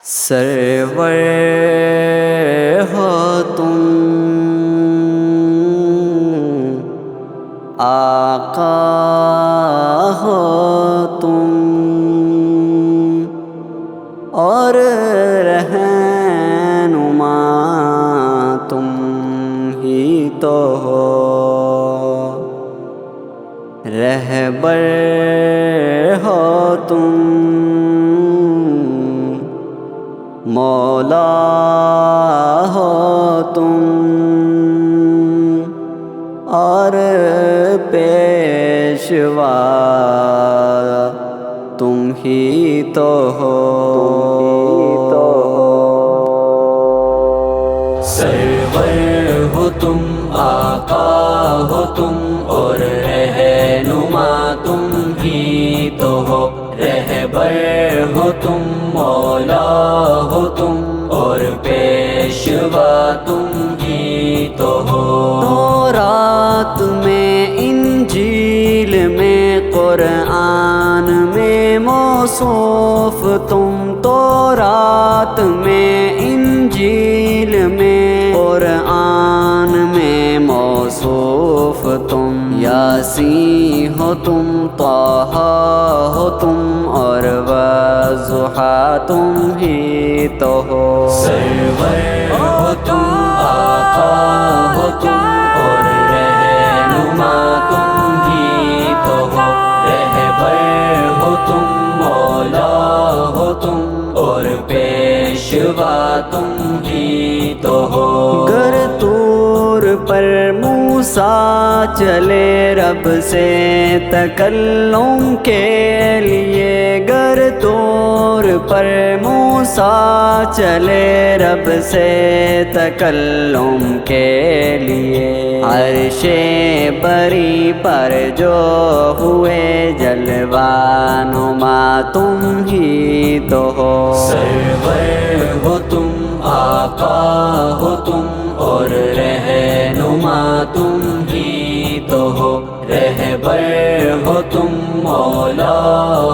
سرور ہو تم، آقا ہو تم، اور رہنما تم ہی تو ہو، رہبر ہو تم، مولا ہو تم، اور پیشوا تم ہی تو ہو، سرور ہو تم، آقا ہو تم، اور رہنما تم ہی تو ہو، رہبر ہو تم، مولا ہو تم، اور پیشوا تم ہی تو ہو۔ تورات میں، انجیل میں، قرآن میں موصوف تم، تورات میں، انجیل میں، قرآن میں موصوف تم، یاسین ہو تم، طٰہٰ ہو تم، اور والضحیٰ تم ہی تو ہو۔ سرور ہو تم، آقا ہو تم، اور رہنما تم ہی تو ہو، رہبر ہو تم، مولا ہو تم، اور پیشوا تم ہی تو ہو۔ گر طور پر موسیٰ چلے رب سے تکلم کے لیے، گر طور پر موسیٰ چلے رب سے تکلم کے لیے، عرش بری پر جو ہوئے جلوہ نما تم ہی تو ہو۔ سرور ہو تم، آقا ہو تم، اور رہنما تم ہی تو ہو، رہبر ہو تم، مولا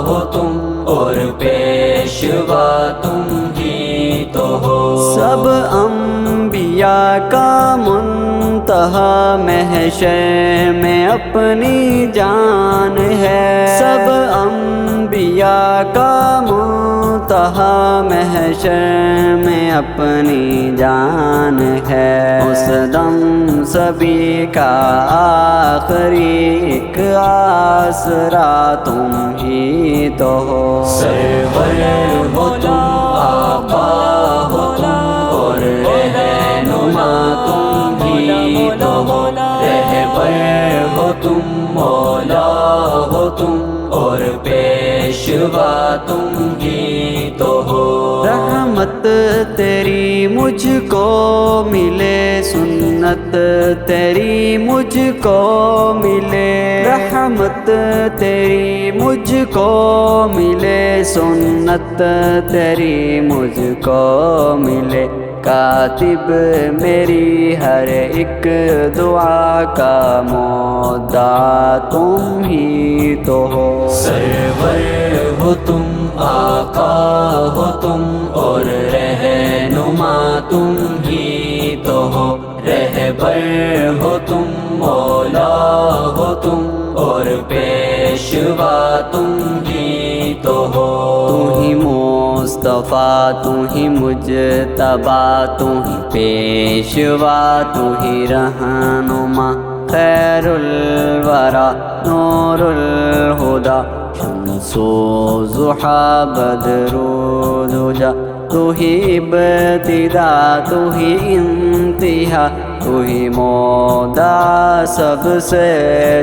ہو تم، اور پیشوا تم ہی تو ہو۔ سب انبیاء کا منتہا محشر میں اپنی جان ہے، سب انبیاء کا منتہا محشر میں اپنی جان ہے، اس دم سبھی کا آخری ایک آسرا تم ہی تو ہو۔ سرور ہو تم، آقا ہو تم، اور رہنما تم ہی تو ہو، رہبر ہو تم، مولا ہو تم، اور پیشوا تم ہی تو ہو۔ رحمت تیری مجھ کو ملے، سنت تیری مجھ کو ملے، رحمت تیری مجھ کو ملے، سنت تیری مجھ کو ملے، کاتب میری ہر ایک دعا کا مدعا تم ہی تو ہو۔ سرور ہو تم، آقا ہو تم، اور رہنما تم ہی تو ہو، رہبر ہو تم، مولا ہو تم، اور پیشوا تم ہی تو ہو۔ تو ہی مصطفیٰ، تو ہی مجتبیٰ، تو ہی پیشوا، تو ہی رہنما، خیر الورا، نور الہدیٰ، شمس و ضحیٰ، بدر و دجیٰ، تو ہی ابتدا، تو ہی انتہا، تو ہی مودع، سب سے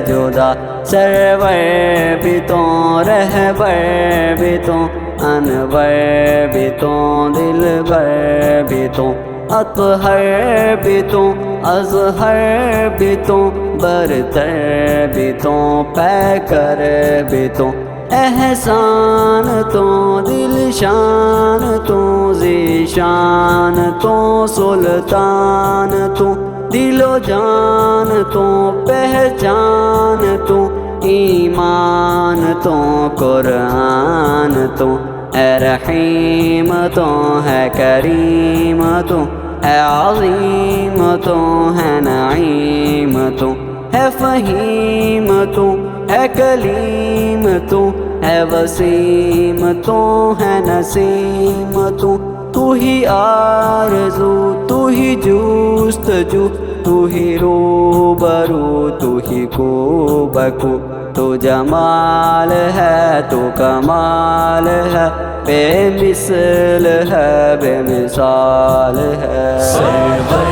جدا، سرور بھی تو، رہبر بھی تو، انور بھی تو، دلبر بھی تو، اطہر بھی تو، اظہر بھی تو، برتر بھی تو، پیکر بھی تو، احسان تو، دل شان تو، ذیشان تو، سلطان تو، دل و جان تو، پہچان تو، ایمان تو، قرآن تو، اے رحیم تو ہے کریم تو ہے عظیم تو ہے نعیم تو ہے فہیم تو ہے کلیم تو ہے وسیم تو ہے نسیم تو ہی آرزو تو ہی جستجو تو ہی روبرو تو ہی کو بکو تو جمال ہے تو کمال ہے بے مثل ہے بے مثال ہے سرور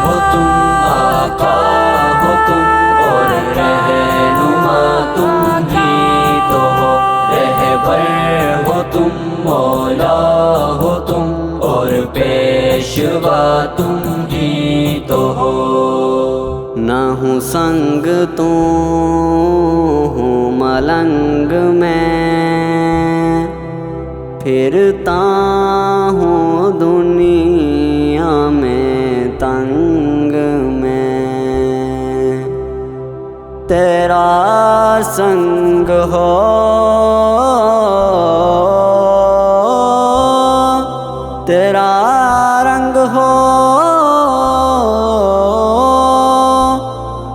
ہو تم آقا ہو تم اور رہنما تم ہی تو ہو رہبر ہو تم مولا ہو تم اور پیشوا تم ہی تو ہو نہ ہوں سنگ تو ہوں ملنگ میں پھرتا ہوں دنیا میں تنگ میں تیرا سنگ ہو تیرا رنگ ہو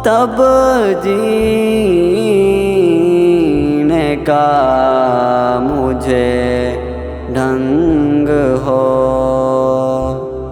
تب جینے کا مجھے ڈھنگ ہو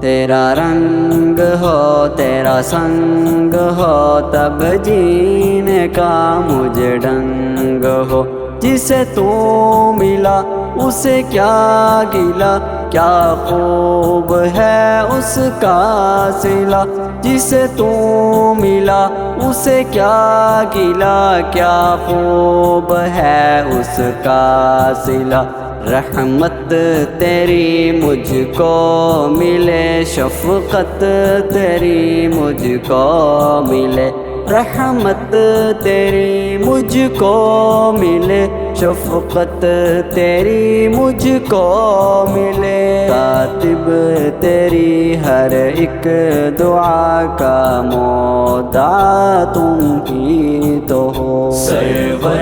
تیرا رنگ ہو تیرا سنگ ہو تب جینے کا مجھے ڈھنگ ہو جسے تو ملا اسے کیا گلا کیا خوب ہے اس کا صلہ جسے تو ملا اسے کیا گلا کیا خوب ہے اس کا صلہ رحمت تیری مجھ کو ملے شفقت تیری مجھ کو ملے رحمت تیری مجھ کو ملے شفقت تیری مجھ کو ملے کاتب تیری ہر ایک دعا کا مودع تم ہی تو ہو سرور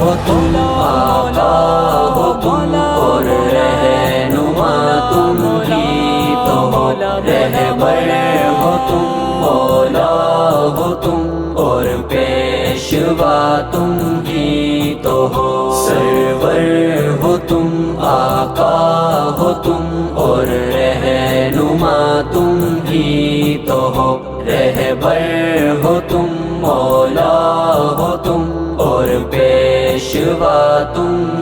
ہو تم آقا ہو تم اور رہنما تم ہی تو ہو رہبر ہو تم مولا ہو تم اور پیشوا تم ہی تو ہو سرور ہو تم آقا ہو تم اور رہنما تم ہی تو ہو رہبر ہو تم مولا ہو تم اور پیشوا تم